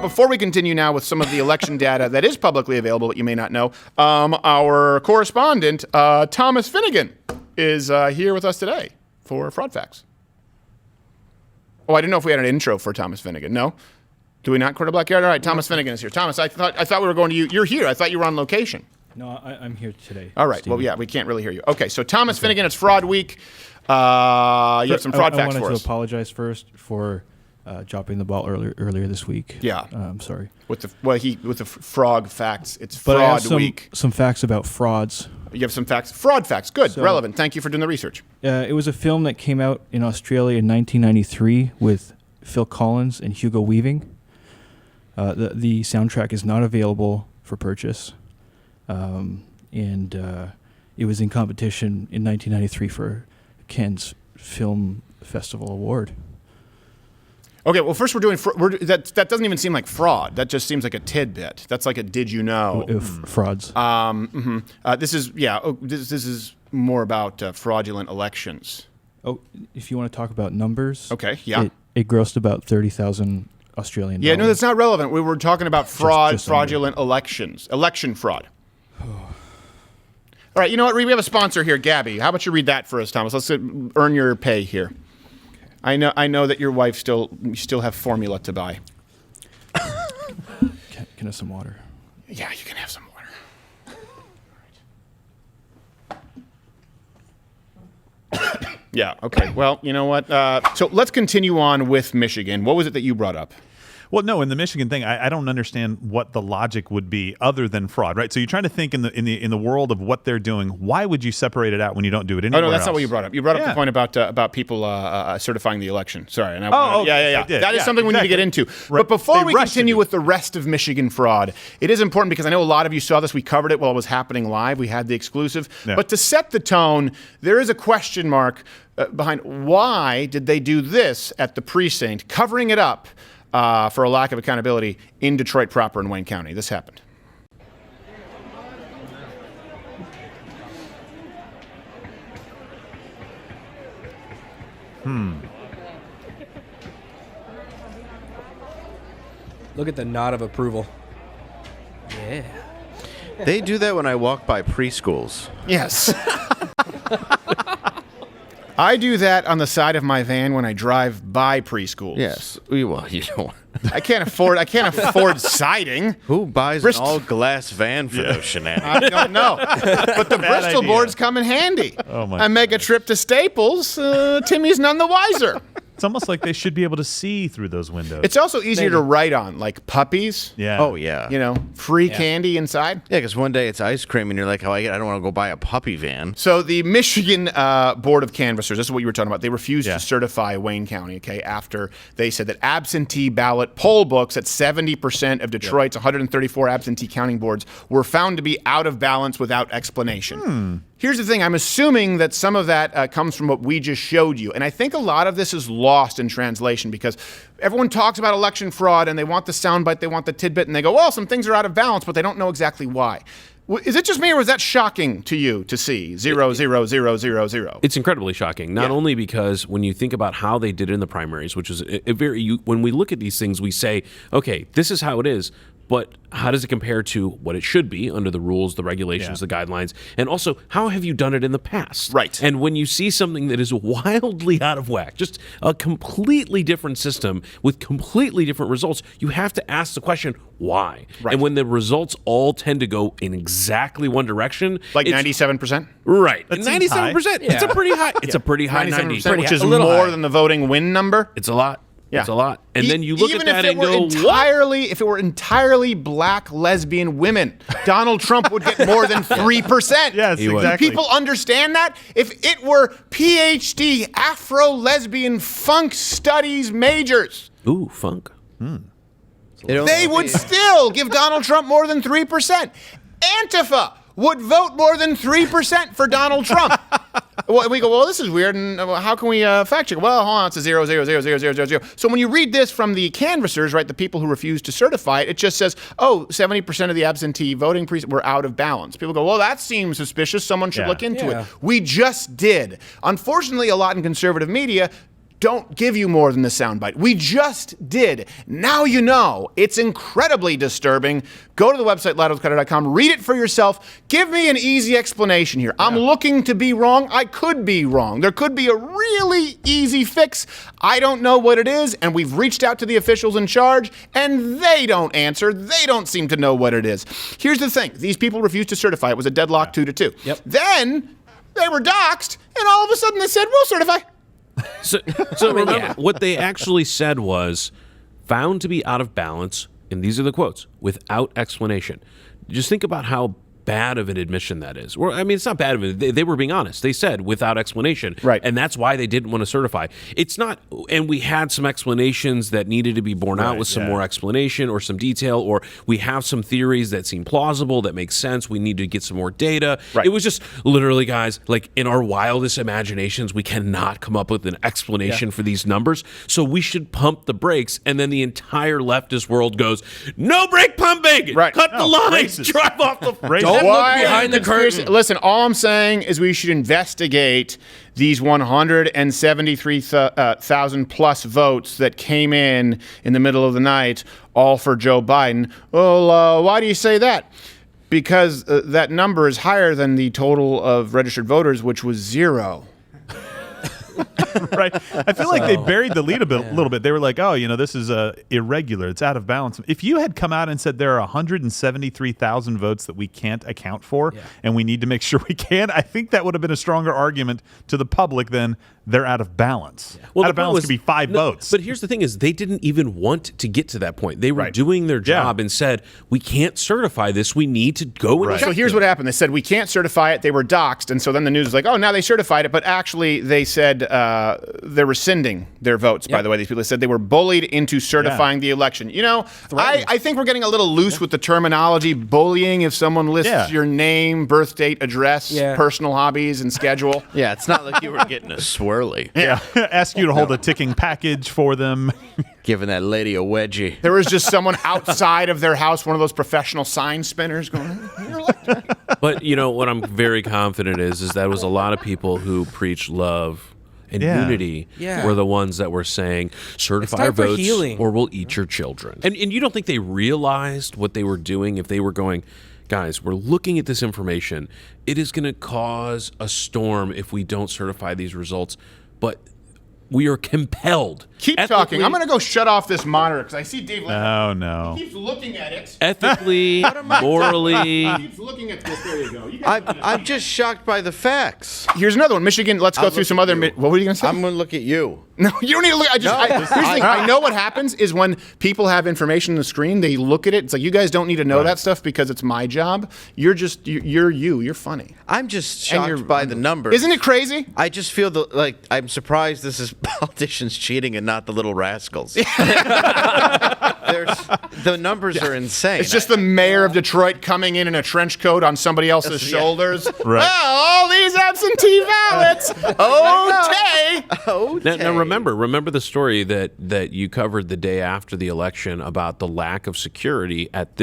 Before we continue now with some of the election data that is publicly available that you may not know, our correspondent, Thomas Finnegan, is here with us today for Fraud Facts. Oh, I didn't know if we had an intro for Thomas Finnegan. No? Do we not, Quarter Blackyard? All right, Thomas Finnegan is here. Thomas, I thought we were going to you. You're here. I thought you were on location. No, I'm here today. All right. Steven. Well, yeah, we can't really hear you. Okay, so Thomas Finnegan, it's Fraud Week. You have some fraud facts for us. I wanted to apologize first for dropping the ball earlier this week. Yeah. I'm sorry. With the frog facts, it's but Fraud I have Week. Some facts about frauds. You have some facts. Fraud facts. Good. So, relevant. Thank you for doing the research. It was a film that came out in Australia in 1993 with Phil Collins and Hugo Weaving. The soundtrack is not available for purchase. And it was in competition in 1993 for Cannes Film Festival Award. Okay, well, first that doesn't even seem like fraud. That just seems like a tidbit. That's like a did you know? Frauds. This is more about fraudulent elections. Oh, if you want to talk about numbers. Okay, yeah. It grossed about 30,000 Australian dollars. Yeah, no, that's not relevant. We were talking about fraudulent under. elections. Election fraud. All right, you know what? We have a sponsor here, Gabby. How about you read that for us, Thomas? Let's earn your pay here. I know that your wife still have formula to buy. Can I have some water? Yeah, you can have some water. Yeah, okay. Well, you know what? So let's continue on with Michigan. What was it that you brought up? Well, no, in the Michigan thing, I don't understand what the logic would be other than fraud, right? So you're trying to think in the world of what they're doing. Why would you separate it out when you don't do it anywhere Oh no, that's else? not what you brought up. You brought up the point about people certifying the election. Sorry. And okay, yeah. That is something we need to get into. Right. But before we continue with the rest of Michigan fraud, it is important because I know a lot of you saw this. We covered it while it was happening live. We had the exclusive. Yeah. But to set the tone, there is a question mark behind why did they do this at the precinct, covering it up for a lack of accountability in Detroit proper in Wayne County. This happened. Look at the nod of approval. Yeah. They do that when I walk by preschools. Yes. I do that on the side of my van when I drive by preschools. Yes. Well, you don't. I can't afford siding. Who buys an all-glass van for those shenanigans? I don't know. But the Bristol boards come in handy. Oh my I make a trip to Staples. Timmy's none the wiser. It's almost like they should be able to see through those windows. It's also easier to write on, like puppies. Yeah. Oh, yeah. You know, free candy inside. Yeah, because one day it's ice cream, and you're like, I don't want to go buy a puppy van. So the Michigan Board of Canvassers, this is what you were talking about, they refused to certify Wayne County, okay, after they said that absentee ballot poll books at 70% of Detroit's 134 absentee counting boards were found to be out of balance without explanation. Here's the thing. I'm assuming that some of that comes from what we just showed you. And I think a lot of this is lost in translation because everyone talks about election fraud and they want the soundbite, they want the tidbit, and they go, well, some things are out of balance, but they don't know exactly why. Is it just me, or was that shocking to you to see 0, 0, 0, 0, 0? It's incredibly shocking, not only because when you think about how they did it in the primaries, which is when we look at these things, we say, okay, this is how it is. But how does it compare to what it should be under the rules, the regulations, the guidelines? And also, how have you done it in the past? Right. And when you see something that is wildly out of whack, just a completely different system with completely different results, you have to ask the question, why? Right. And when the results all tend to go in exactly one direction. Like 97%? Right. That seems 97%. high. It's a pretty high. It's a pretty high 97%, which is a little more high. than the voting win number? It's a lot. Yeah. It's a lot. And then you look at that and go, if it were entirely black lesbian women, Donald Trump would get more than 3%. Yes, exactly. Do people understand that? If it were PhD Afro-lesbian funk studies majors, ooh, funk. they would still give Donald Trump more than 3%. Antifa would vote more than 3% for Donald Trump. Well, we go, well, this is weird, and how can we fact check? Well, hold on, it's a 0.0000000. So when you read this from the canvassers, right, the people who refused to certify it, it just says, 70% of the absentee voting were out of balance. People go, well, that seems suspicious. Someone should look into it. We just did. Unfortunately, a lot in conservative media don't give you more than the soundbite. We just did. Now you know. It's incredibly disturbing. Go to the website, louderwithcrowder.com. Read it for yourself. Give me an easy explanation here. I'm looking to be wrong. I could be wrong. There could be a really easy fix. I don't know what it is, and we've reached out to the officials in charge, and they don't answer. They don't seem to know what it is. Here's the thing. These people refused to certify. It was a deadlock 2-2. Yep. Then they were doxxed, and all of a sudden they said, we'll certify. So remember, what they actually said was found to be out of balance, and these are the quotes, without explanation. Just think about how bad of an admission that is. Well, I mean, it's not bad of it. They were being honest. They said without explanation. Right. And that's why they didn't want to certify. It's not, and we had some explanations that needed to be borne out with some more explanation or some detail, or we have some theories that seem plausible, that make sense. We need to get some more data. Right. It was just literally, guys, like in our wildest imaginations, we cannot come up with an explanation for these numbers. So we should pump the brakes. And then the entire leftist world goes, no brake pumping. Right. Cut the lines. racist. Drive off the Racist. Don't look behind the curtain. Listen, all I'm saying is we should investigate these 173,000 plus votes that came in the middle of the night, all for Joe Biden. Well, why do you say that? Because that number is higher than the total of registered voters, which was 0. Right. I feel like they buried the lead a little bit. They were like, oh, this is irregular. It's out of balance. If you had come out and said there are 173,000 votes that we can't account for and we need to make sure we can, I think that would have been a stronger argument to the public than they're out of balance. Well, out of balance could be 5 votes. But here's the thing is they didn't even want to get to that point. They were doing their job and said, we can't certify this. We need to go and check So here's what happened. They said, we can't certify it. They were doxxed. And so then the news was like, oh, now they certified it. But actually, they said they're rescinding their votes, by the way. These people said they were bullied into certifying the election. I think we're getting a little loose with the terminology. Bullying, if someone lists your name, birth date, address, personal hobbies, and schedule. Yeah, it's not like you were getting a swirly. Yeah. Ask you to hold a ticking package for them. Giving that lady a wedgie. There was just someone outside of their house, one of those professional sign spinners going, you're elected. But what I'm very confident is that was a lot of people who preach love and unity were the ones that were saying certify our votes or we'll eat your children. And you don't think they realized what they were doing if they were going, guys, we're looking at this information. It is going to cause a storm if we don't certify these results. But we are compelled. Keep talking. I'm going to go shut off this monitor because I see Dave. Oh, no. He keeps looking at it. Ethically, morally. He keeps looking at this. There you go. I'm just shocked by the facts. Here's another one. Michigan. Let's go through some other. What were you going to say? I'm going to look at you. No, you don't need to look. Here's the thing. I know what happens is when people have information on the screen, they look at it. It's like, you guys don't need to know that stuff because it's my job. You're just, you're you. You're funny. I'm just shocked by the numbers. Isn't it crazy? I just feel like I'm surprised this is politicians cheating and not the little rascals. The numbers are insane. It's just the mayor of Detroit coming in a trench coat on somebody else's shoulders. Right. Well, all these absentee ballots. Okay. Now remember the story that you covered the day after the election about the lack of security at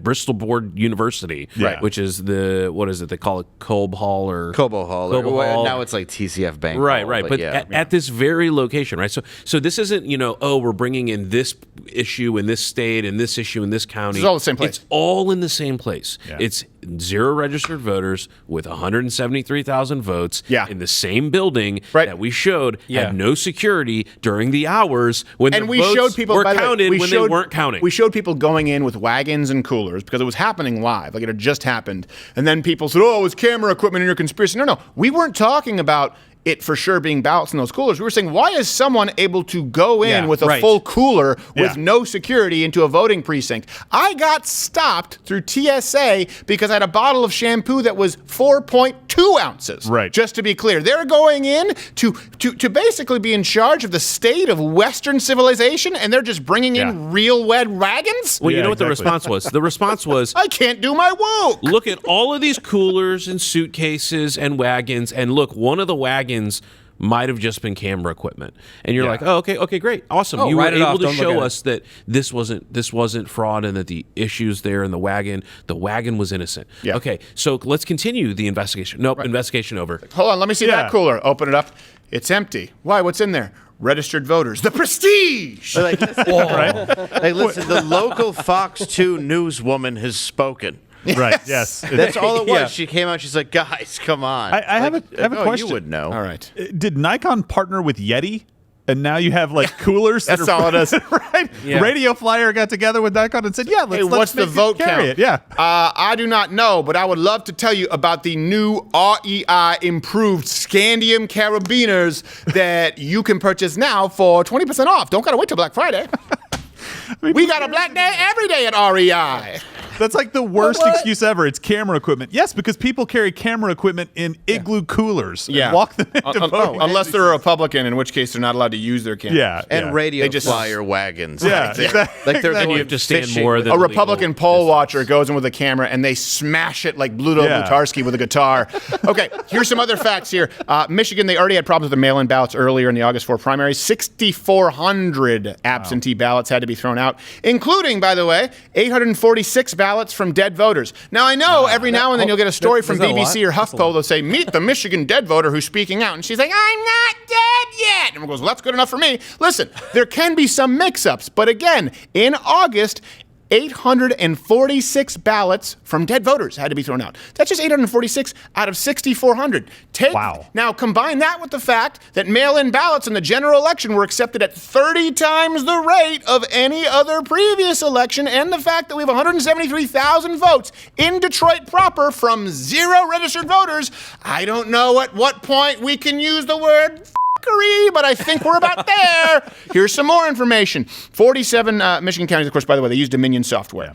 Bristol Board University, which is what is it? They call it Cobo Hall. Now it's like TCF Bank. Right. But at this very location, right? So this isn't, we're bringing in this issue in this state and this issue in this county. It's all the same place. It's all in the same place. Yeah. It's 0 registered voters with 173,000 votes in the same building that we showed had no security during the hours when the votes were counted when they weren't counting. We showed people going in with wagons and coolers because it was happening live, like it had just happened. And then people said, oh, it was camera equipment in your conspiracy. No, we weren't talking about it for sure being ballots in those coolers. We were saying, why is someone able to go in Yeah, with a right. full cooler with Yeah. no security into a voting precinct? I got stopped through TSA because I had a bottle of shampoo that was 4.2 ounces. Right. Just to be clear, they're going in to basically be in charge of the state of Western civilization, and they're just bringing in real wet wagons? Well, you Yeah, know what the exactly. response was? The response was, I can't do my woke. look at all of these coolers and suitcases and wagons, and look, one of the wagons might have just been camera equipment. And you're Yeah. like, oh, okay, great, awesome. Oh, You were write it able off, to don't look show at us that this wasn't fraud, and that the issues there in the wagon was innocent. Yeah. Okay, so let's continue the investigation. Nope, investigation over. Hold on, let me see Yeah. that cooler. Open it up. It's empty. Why? What's in there? Registered voters. The prestige. Like, listen, the local Fox 2 newswoman has spoken. Right. Yes. That's all it was. Yeah. She came out. She's like, guys, come on. I have a oh, question. You would know. All right. Did Nikon partner with Yeti? And now you have like coolers. That's that are, all it is. right? Yeah. Radio Flyer got together with Nikon and said, "Yeah, let's." Hey, what's the make it vote carry count? It. Yeah. I do not know, but I would love to tell you about the new REI improved Scandium carabiners that you can purchase now for 20% off. Don't gotta wait till Black Friday. We got a black day every day at REI. That's like the worst excuse ever. It's camera equipment. Yes, because people carry camera equipment in igloo coolers. And walk them into voting. Unless they're a Republican, in which case they're not allowed to use their camera. Yeah. And yeah. radio They just- flyer wagons. Yeah. Like, Exactly. like they're And going you have to stand fishing more with than A legal Republican poll watcher goes in with a camera and they smash it like Bluto Yeah. Blutarski with a guitar. Okay, here's some other facts here. Michigan, they already had problems with the mail-in ballots earlier in the August 4 primaries. 6,400 absentee ballots had to be thrown out, including, by the way, 846 ballots from dead voters. Now, I know every now and then you'll get a story from Is that a BBC lot? or HuffPo. They'll say, meet the Michigan dead voter who's speaking out. And she's like, I'm not dead yet. And everyone goes, well, that's good enough for me. Listen, there can be some mix-ups. But again, in August, 846 ballots from dead voters had to be thrown out. That's just 846 out of 6,400. Wow. Now, combine that with the fact that mail-in ballots in the general election were accepted at 30 times the rate of any other previous election, and the fact that we have 173,000 votes in Detroit proper from 0 registered voters. I don't know at what point we can use the word but I think we're about there. Here's some more information. 47 Michigan counties, of course, by the way, they use Dominion software.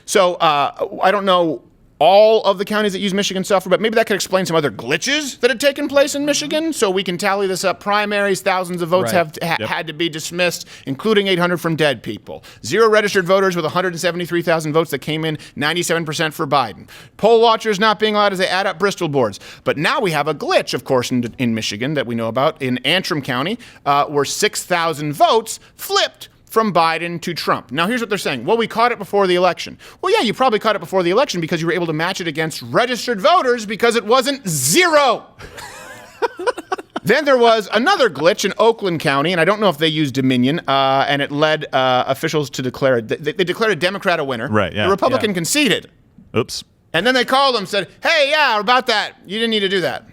So I don't know all of the counties that use Michigan software, but maybe that could explain some other glitches that had taken place in Michigan. So we can tally this up. Primaries, thousands of votes Right. had to be dismissed, including 800 from dead people. 0 registered voters with 173,000 votes that came in, 97% for Biden. Poll watchers not being allowed as they add up Bristol boards. But now we have a glitch, of course, in Michigan that we know about in Antrim County, where 6,000 votes flipped from Biden to Trump. Now, here's what they're saying. Well, we caught it before the election. Well, yeah, you probably caught it before the election because you were able to match it against registered voters because it wasn't 0. Then there was another glitch in Oakland County, and I don't know if they used Dominion, and it led officials to declare, they declared a Democrat a winner. Right, yeah. The Republican conceded. Oops. And then they called him and said, hey, yeah, about that. You didn't need to do that.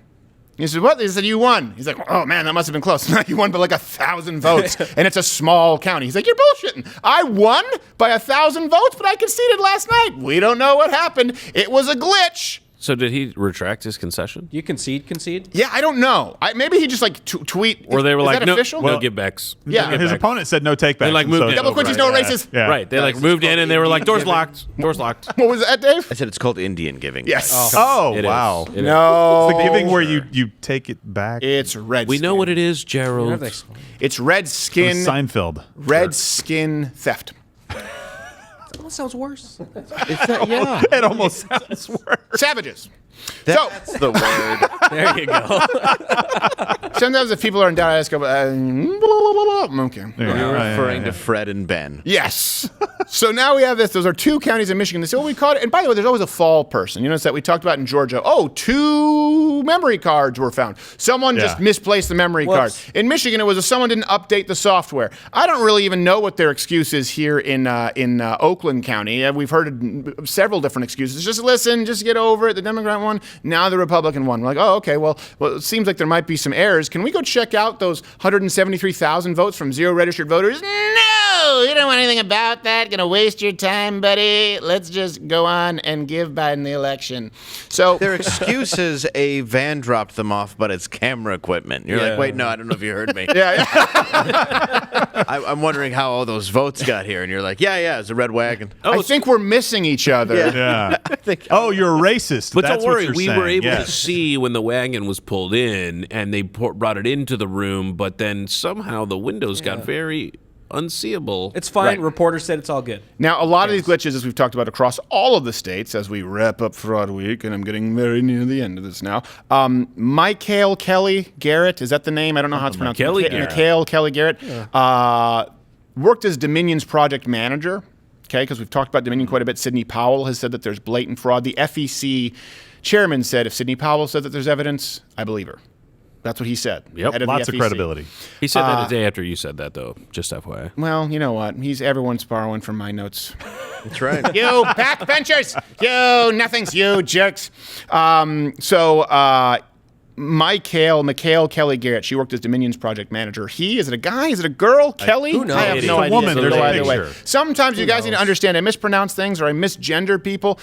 He said, what? He said, you won. He's like, oh, man, that must have been close. You won by like 1,000 votes, and it's a small county. He's like, you're bullshitting. I won by 1,000 votes, but I conceded last night. We don't know what happened. It was a glitch. So did he retract his concession? You concede? Yeah, I don't know. Maybe he just like tweet. Or they were is like, that no, official? no givebacks. Yeah. No His givebacks. opponent said no take back. They, like, moved in. Double quincy's no racist. Yeah. Right. They like moved in and they were like, doors locked. Doors locked. What was that, Dave? I said it's called Indian giving. Yes. Oh, It is. wow. It is. No. The giving where you take it back. It's red. We know what it is, Are Gerald. they- It's red It was skin. Seinfeld. Red skin theft. That sounds worse. It's that, yeah. It almost sounds worse. Savages. That's the word. There you go. Sometimes if people are in doubt, I ask them, okay. You're referring to Fred and Ben. Yes. So now we have this. Those are 2 counties in Michigan. They say, oh, we caught it. And by the way, there's always a fall person. You notice that we talked about in Georgia. Oh, 2 memory cards were found. Someone just misplaced the memory card. In Michigan, it was someone didn't update the software. I don't really even know what their excuse is here in Oakland County. We've heard several different excuses. Just listen, just get over it. The Democrat one, now the Republican one. We're like, oh, okay, well, it seems like there might be some errors. Can we go check out those 173,000 votes from 0 registered voters? No! oh, you don't want anything about that. Gonna waste your time, buddy. Let's just go on and give Biden the election. So Their excuse is a van dropped them off, but it's camera equipment. You're like, wait, no, I don't know if you heard me. yeah. I'm wondering how all those votes got here. And you're like, yeah, it's a red wagon. I think we're missing each other. Yeah. Oh, you're a racist. But That's don't worry, what we you're were saying. able to Yes. see when the wagon was pulled in, and they brought it into the room. But then somehow the windows got very unseeable. It's fine. Right. Reporter said it's all good. Now, a lot of these glitches, as we've talked about across all of the states, as we wrap up Fraud Week, and I'm getting very near the end of this now. Michael Kelly Garrett, is that the name? I don't know how it's pronounced. Kelly Garrett. Michael Kelly Garrett worked as Dominion's project manager. Okay, because we've talked about Dominion quite a bit. Sidney Powell has said that there's blatant fraud. The FEC chairman said, if Sidney Powell said that there's evidence, I believe her. That's what he said. Yep. Head of Lots the of FEC. credibility. He said that the day after you said that, though. Just FYI. Well, you know what? Everyone's borrowing from my notes. That's right. You backbenchers! You nothings, you jerks. Michael Kelly Garrett, she worked as Dominion's project manager. Is it a guy? Is it a girl? Kelly? who knows? I have It's no a idea. woman. So There's go a either way. picture. Sometimes you guys need to understand I mispronounce things or I misgender people.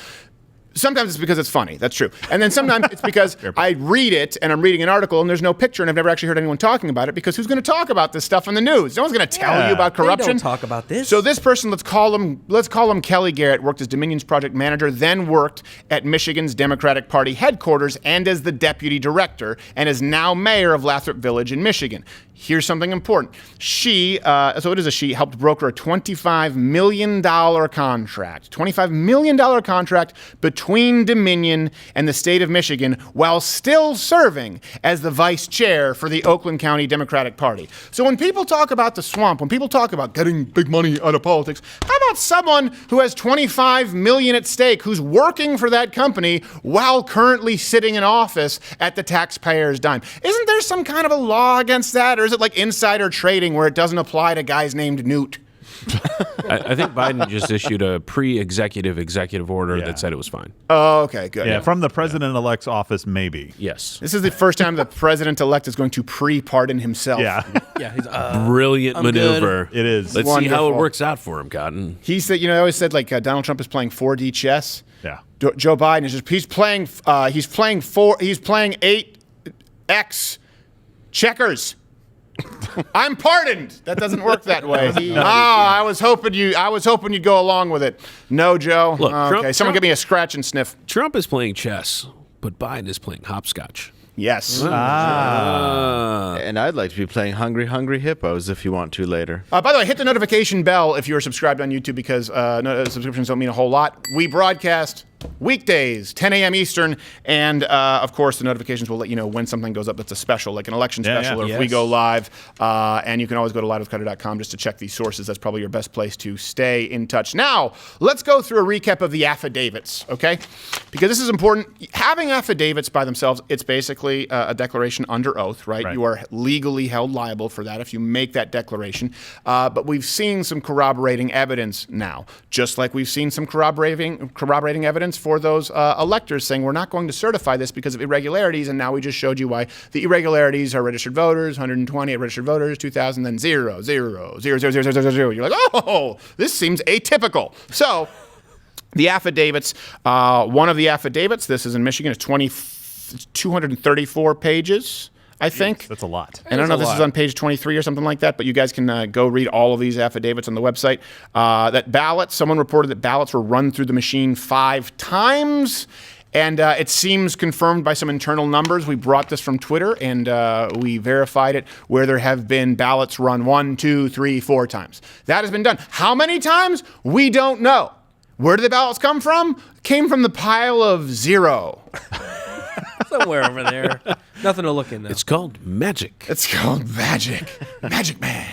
Sometimes it's because it's funny. That's true. And then sometimes it's because I read it and I'm reading an article and there's no picture and I've never actually heard anyone talking about it because who's going to talk about this stuff in the news? No one's going to tell you about They corruption. don't talk about this. So this person, let's call him Kelly Garrett, worked as Dominion's project manager, then worked at Michigan's Democratic Party headquarters and as the deputy director and is now mayor of Lathrop Village in Michigan. Here's something important. She, so it is a she, helped broker a $25 million contract. $25 million contract between Dominion and the state of Michigan while still serving as the vice chair for the Oakland County Democratic Party. So when people talk about the swamp, when people talk about getting big money out of politics, how about someone who has $25 million at stake, who's working for that company while currently sitting in office at the taxpayer's dime? Isn't there some kind of a law against that? Or is it like insider trading where it doesn't apply to guys named Newt? I think Biden just issued a executive order that said it was fine. Oh, okay, good. Yeah, from the president-elect's office, maybe. Yes. This is the first time the president-elect is going to pre-pardon himself. Yeah, yeah, he's Brilliant I'm maneuver. it is. Let's see how Wonderful. it works out for him, Cotton. He said, I always said like Donald Trump is playing 4D chess. Yeah. Joe Biden is he's playing 8x checkers. I'm pardoned. That doesn't work that way. I was hoping you'd go along with it. No, Joe. Look, Okay, someone give me a scratch and sniff. Trump is playing chess, but Biden is playing hopscotch. Yes. And I'd like to be playing Hungry Hungry Hippos if you want to later. By the way, hit the notification bell if you're subscribed on YouTube because subscriptions don't mean a whole lot. We broadcast weekdays, 10 a.m. Eastern, and of course the notifications will let you know when something goes up that's a special, like an election special, or if we go live. And you can always go to liveofcrowder.com just to check these sources. That's probably your best place to stay in touch. Now, let's go through a recap of the affidavits, okay? Because this is important. Having affidavits by themselves, it's basically a declaration under oath, right? You are legally held liable for that if you make that declaration. But we've seen some corroborating evidence now, just like we've seen some corroborating evidence for those electors saying we're not going to certify this because of irregularities, and now we just showed you why the irregularities are registered voters, 120 registered voters, 2,000, then 0, 0, 0, 0, 0, 0, 0, 0. You're like, oh, this seems atypical. So the affidavits, one of the affidavits, this is in Michigan, it's 234 pages. I think. That's a lot. And I don't know if this is on page 23 or something like that, but you guys can go read all of these affidavits on the website. Someone reported that ballots were run through the machine 5 times. And it seems confirmed by some internal numbers. We brought this from Twitter and we verified it where there have been ballots run 1, 2, 3, 4 times. That has been done. How many times? We don't know. Where did the ballots come from? Came from the pile of 0. somewhere over there. Nothing to look in though. It's called magic. It's called magic. Magic Man.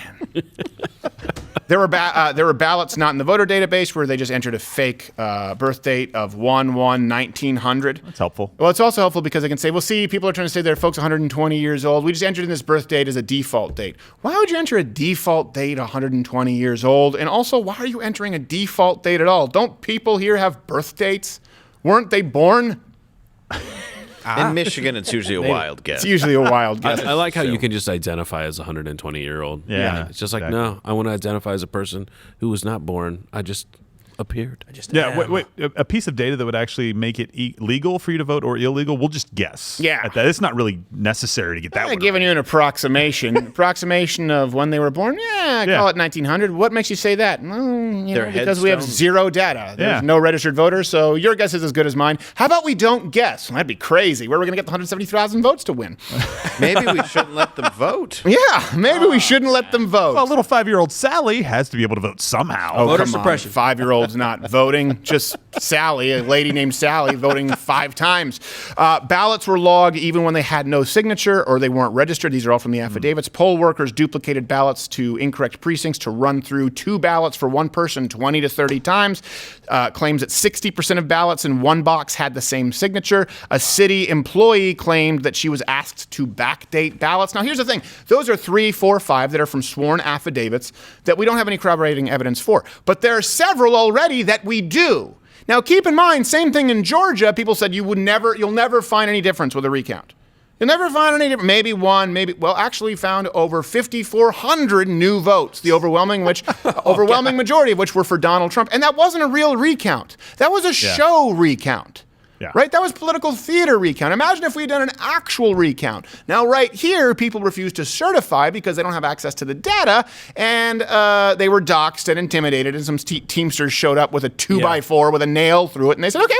There were ballots not in the voter database where they just entered a fake birth date of 1/1/1900. That's helpful. Well, it's also helpful because they can say, well, see, people are trying to say they're folks 120 years old. We just entered in this birth date as a default date. Why would you enter a default date 120 years old? And also, why are you entering a default date at all? Don't people here have birth dates? Weren't they born? In Michigan, it's usually a wild guess. It's usually a wild guess. I like how you can just identify as a 120-year-old. Yeah, It's just like, exactly. no, I want to identify as a person who was not born. I just appeared. Wait, a piece of data that would actually make it legal for you to vote or illegal, we'll just guess. Yeah. At that. It's not really necessary to get that I'm one giving right. you an approximation of when they were born. Yeah, call it 1900. What makes you say that? Their because we have headstone. zero data. There's no registered voters, so your guess is as good as mine. How about we don't guess? Well, that'd be crazy. Where are we going to get the 170,000 votes to win? Maybe we shouldn't let them vote. Yeah, maybe we shouldn't let them vote. Well, little 5-year-old Sally has to be able to vote somehow. Oh, Voter come suppression. on. 5-year-old's not voting. Just Sally, a lady named Sally, voting 5 times. Ballots were logged even when they had no signature or they weren't registered. These are all from the affidavits. Poll workers duplicated ballots to incorrect precincts to run through 2 ballots for one person 20 to 30 times. Claims that 60% of ballots in one box had the same signature. A city employee claimed that she was asked to backdate ballots. Now, here's the thing. Those are 3, 4, 5 that are from sworn affidavits that we don't have any corroborating evidence for. But there are several already that we do. Now, keep in mind, same thing in Georgia. People said you'll never find any difference with a recount. You'll never find any difference. Maybe one, actually found over 5,400 new votes, the overwhelming majority of which were for Donald Trump. And that wasn't a real recount. That was a show recount. Yeah. Right? That was political theater recount. Imagine if we had done an actual recount. Now, right here, people refuse to certify because they don't have access to the data, and they were doxxed and intimidated, and some Teamsters showed up with a 2x4 with a nail through it, and they said, okay,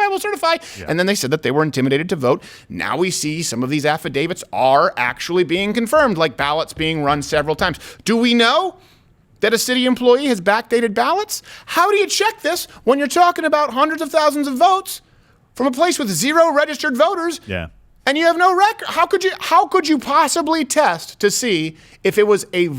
we'll certify. Yeah. And then they said that they were intimidated to vote. Now we see some of these affidavits are actually being confirmed, like ballots being run several times. Do we know that a city employee has backdated ballots? How do you check this when you're talking about hundreds of thousands of votes from a place with 0 registered voters, and you have no record? How could you possibly test to see if it was a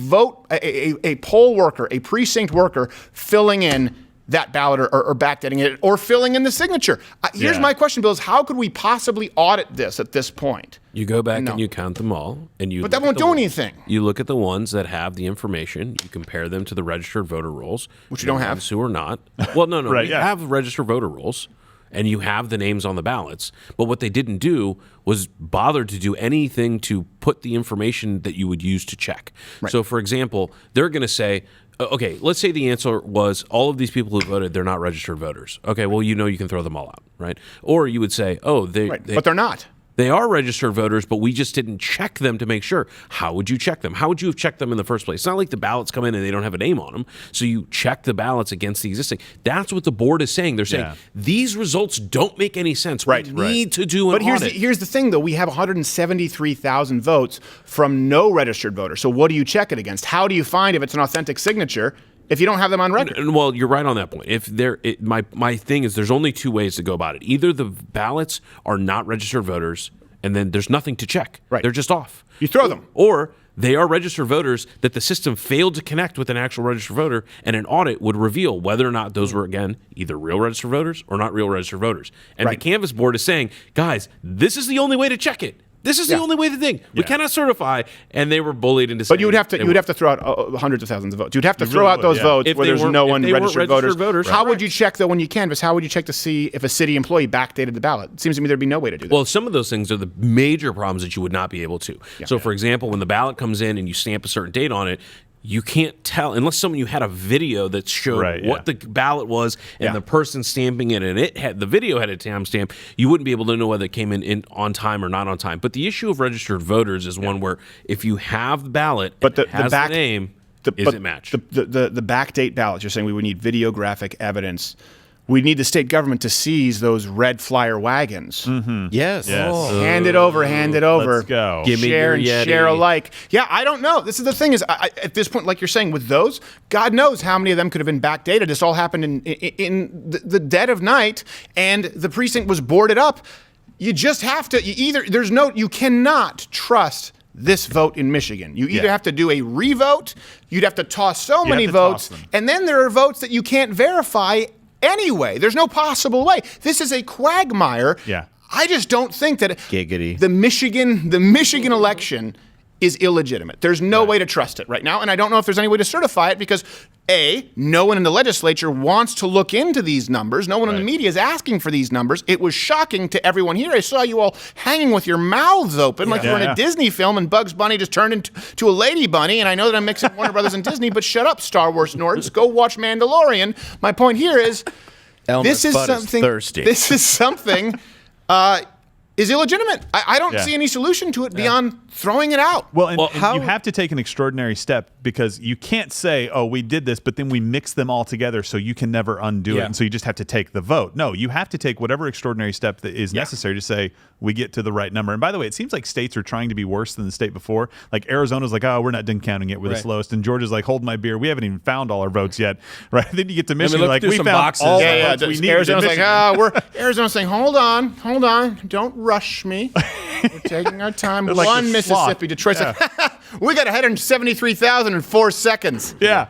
poll worker, a precinct worker filling in that ballot or backdating it or filling in the signature? Here's my question, Bill, is how could we possibly audit this at this point? You go back and you count them all, and But that won't do anything. You look at the ones that have the information. You compare them to the registered voter rolls, which you don't have. Who are not? Well, no, Right, we have registered voter rolls. And you have the names on the ballots. But what they didn't do was bother to do anything to put the information that you would use to check. Right. So, for example, they're going to say, okay, let's say the answer was all of these people who voted, they're not registered voters. Okay, well, you can throw them all out, right? Or you would say, but they're not. They are registered voters, but we just didn't check them to make sure. How would you check them? How would you have checked them in the first place? It's not like the ballots come in and they don't have a name on them. So you check the ballots against the existing. That's what the board is saying. They're saying these results don't make any sense. We need to do an audit. But here's the thing, though. We have 173,000 votes from no registered voters. So what do you check it against? How do you find if it's an authentic signature if you don't have them on record? Well, you're right on that point. My thing is there's only 2 ways to go about it. Either the ballots are not registered voters, and then there's nothing to check. Right. They're just off. You throw them. Or they are registered voters that the system failed to connect with an actual registered voter, and an audit would reveal whether or not those were, again, either real registered voters or not real registered voters. And the Canvas board is saying, guys, this is the only way to check it. This is the only way to think. We cannot certify, and they were bullied into saying. But you would have to throw out hundreds of thousands of votes. You'd have to throw out those votes where there's no one registered voters. How would you check, though, when you canvass? How would you check to see if a city employee backdated the ballot? It seems to me there'd be no way to do that. Well, some of those things are the major problems that you would not be able to. So, for example, when the ballot comes in and you stamp a certain date on it, you can't tell unless you had a video that showed what the ballot was and the person stamping it, and the video had a timestamp. You wouldn't be able to know whether it came in on time or not on time. But the issue of registered voters is one where if you have the ballot, but the name, is it matched? The backdate ballots, you're saying we would need videographic evidence. We need the state government to seize those red flyer wagons. Mm-hmm. Yes. Hand it over. Let's go. Give me share your and Yeti. share alike. Yeah, I don't know. This is the thing is, at this point, like you're saying, with those, God knows how many of them could have been backdated. This all happened in the dead of night, and the precinct was boarded up. You just have to, you cannot trust this vote in Michigan. You either have to do a revote, you'd have to toss so many votes, and then there are votes that you can't verify anyway. There's no possible way. This is a quagmire. Yeah. I just don't think that Giggity. the Michigan election is illegitimate. There's no way to trust it right now, and I don't know if there's any way to certify it because A, no one in the legislature wants to look into these numbers. No one in the media is asking for these numbers. It was shocking to everyone here. I saw you all hanging with your mouths open like you were in a Disney film and Bugs Bunny just turned into a lady bunny, and I know that I'm mixing Warner Brothers and Disney, but shut up, Star Wars nerds. Go watch Mandalorian. My point here is this is something is illegitimate. I don't see any solution to it beyond throwing it out. Well, and you have to take an extraordinary step because you can't say, oh, we did this, but then we mix them all together so you can never undo it. And so you just have to take the vote. No, you have to take whatever extraordinary step that is necessary to say we get to the right number. And by the way, it seems like states are trying to be worse than the state before. Like Arizona's like, oh, we're not done counting it. We're the slowest. And Georgia's like, hold my beer. We haven't even found all our votes yet. Right? Then you get to Michigan, like, we found all the votes we need. Arizona's like, Arizona's saying, hold on. Don't rush me. We're taking our time. Like one Mississippi, Detroit's like, we got 173,000 in 4 seconds. Yeah.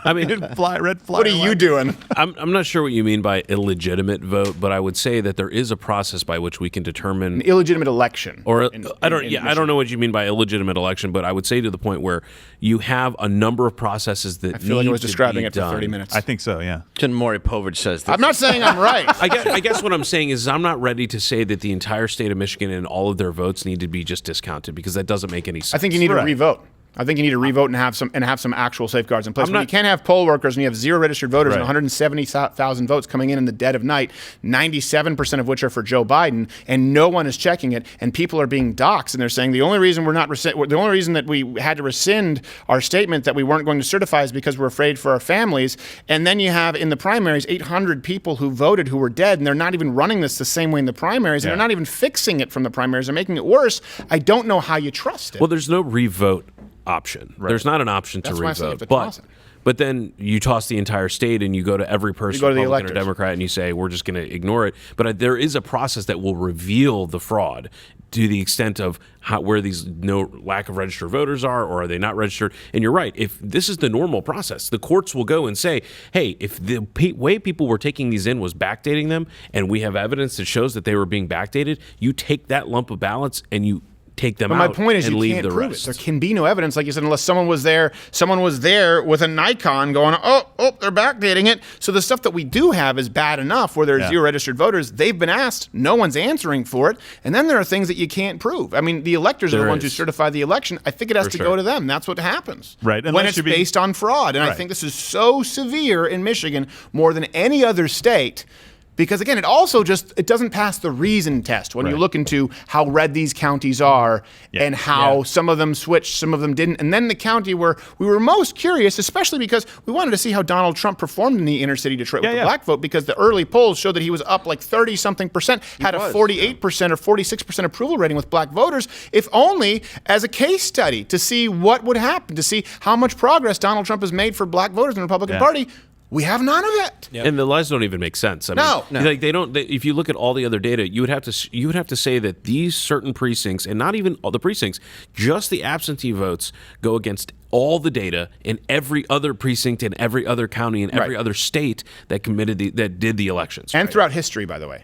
I mean, red flag. What are you doing? I'm not sure what you mean by illegitimate vote, but I would say that there is a process by which we can determine an illegitimate election. Or I don't know what you mean by illegitimate election, but I would say to the point where you have a number of processes that I feel like I was describing it for done. 30 minutes. I think so, yeah. Jen Maury Povich says this. I'm not saying I'm right. I guess what I'm saying is I'm not ready to say that the entire state of Michigan and all of their votes need to be just discounted because that doesn't make any sense. I think you need to revote. I think you need to revote and have some actual safeguards in place. You can't have poll workers and you have 0 registered voters and 170,000 votes coming in the dead of night, 97% of which are for Joe Biden, and no one is checking it, and people are being doxxed, and they're saying the only reason that we had to rescind our statement that we weren't going to certify is because we're afraid for our families. And then you have in the primaries 800 people who voted who were dead, and they're not even running this the same way in the primaries, and they're not even fixing it from the primaries. They're making it worse. I don't know how you trust it. Well, there's no revote option. There's not an option to revote. But then you toss the entire state and you go to every person, Republican or Democrat, and you say, we're just going to ignore it. But there is a process that will reveal the fraud to the extent of where these lack of registered voters are, or are they not registered? And you're right. If this is the normal process, the courts will go and say, hey, if the way people were taking these in was backdating them, and we have evidence that shows that they were being backdated, you take that lump of ballots and you take them out. My point is, and you leave can't the prove rest. it. There can be no evidence, like you said, unless someone was there with a Nikon going, oh, they're backdating it. So the stuff that we do have is bad enough where there's 0 registered voters. They've been asked. No one's answering for it. And then there are things that you can't prove. I mean, the electors are the ones who certify the election. I think it has to go to them. That's what happens. Right. When it's based on fraud. And I think this is so severe in Michigan more than any other state. Because again, it doesn't pass the reason test when you look into how red these counties are and how some of them switched, some of them didn't. And then the county where we were most curious, especially because we wanted to see how Donald Trump performed in the inner city Detroit with the black vote, because the early polls showed that he was up like 30-something%, had a 48% or 46% approval rating with black voters, if only as a case study to see what would happen, to see how much progress Donald Trump has made for black voters in the Republican Party. We have none of it. Yep. And the lies don't even make sense. I mean, like they don't. If you look at all the other data, you would have to say that these certain precincts, and not even all the precincts, just the absentee votes go against all the data in every other precinct in every other county in every other state that did the elections. And throughout history, by the way.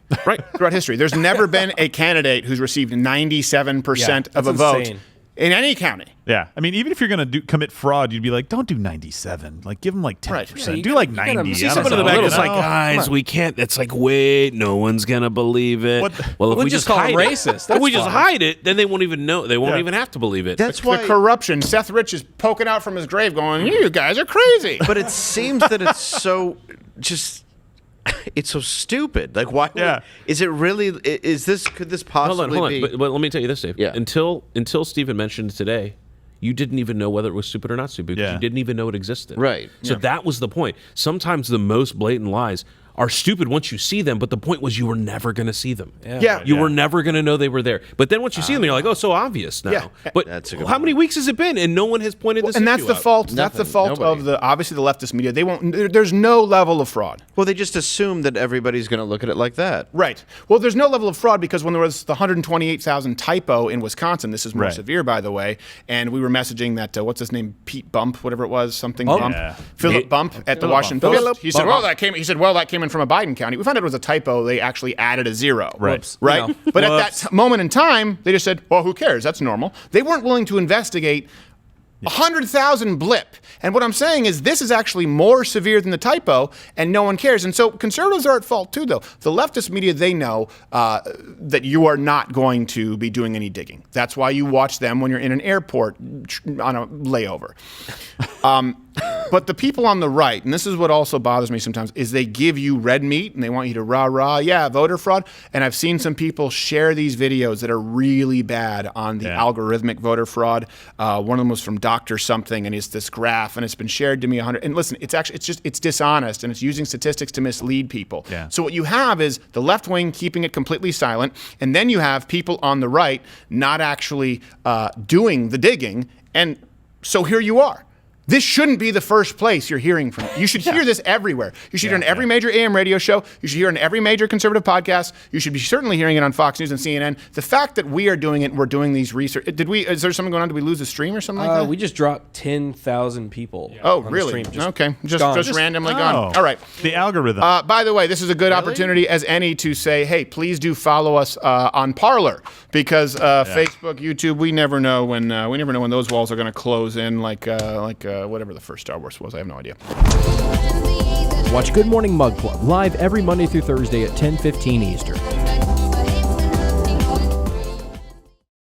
Throughout history. There's never been a candidate who's received 97% of a vote in any county. Yeah. I mean, even if you're going to commit fraud, you'd be like, don't do 97. Like, give them like 10%. Do like 90. See someone in the back that's like, guys, we can't. It's like, wait, no one's going to believe it. Well, if we just call them racist. If we just hide it, then they won't even know. They won't even have to believe it. That's why the corruption. Seth Rich is poking out from his grave going, you guys are crazy. But it seems that it's so just... It's so stupid. Like, why? Is it really? Is this? Could this possibly hold on. be? But let me tell you this, Dave. Yeah. Until Stephen mentioned today, you didn't even know whether it was stupid or not stupid. Because you didn't even know it existed. Right. So that was the point. Sometimes the most blatant lies are stupid once you see them, but the point was you were never going to see them. You were never going to know they were there. But then once you see them, you're like, oh, so obvious now. But That's a good how many weeks has it been? And no one has pointed this and issue that's the out. fault. That's the fault of obviously the leftist media. They won't. There's no level of fraud. Well, they just assume that everybody's going to look at it like that. Right. Well, there's no level of fraud because when there was the 128,000 typo in Wisconsin, this is more severe, by the way, and we were messaging that what's his name, Pete Bump, whatever it was, something Bump, Philip Bump at the Washington Post. He said, well, that came came in from a Biden county. We found out it was a typo. They actually added a 0. Right. Whoops. Right? No. But at that moment in time, they just said, well, who cares? That's normal. They weren't willing to investigate 100,000 blip. And what I'm saying is this is actually more severe than the typo, and no one cares. And so conservatives are at fault too, though. The leftist media, they know that you are not going to be doing any digging. That's why you watch them when you're in an airport on a layover. But the people on the right, and this is what also bothers me sometimes, is they give you red meat and they want you to rah, yeah, voter fraud. And I've seen some people share these videos that are really bad on the algorithmic voter fraud. One of them was from Dr. Something, and it's this graph, and it's been shared to me 100. And listen, it's dishonest, and it's using statistics to mislead people. Yeah. So what you have is the left wing keeping it completely silent, and then you have people on the right not actually doing the digging. And so here you are. This shouldn't be the first place you're hearing from. You should hear this everywhere. You should hear it on every major AM radio show. You should hear it on every major conservative podcast. You should be certainly hearing it on Fox News and CNN. The fact that we are doing it, we're doing these research. Is there something going on? Did we lose the stream or something like that? We just dropped 10,000 people. Oh, on the really? stream. Okay. gone. Just randomly gone. All right. The algorithm. By the way, this is a good opportunity as any to say, hey, please do follow us on Parler, because Facebook, YouTube, we never know when those walls are going to close in, like whatever the first Star Wars was. I have no idea. Watch Good Morning Mug Club live every Monday through Thursday at 10:15 Eastern.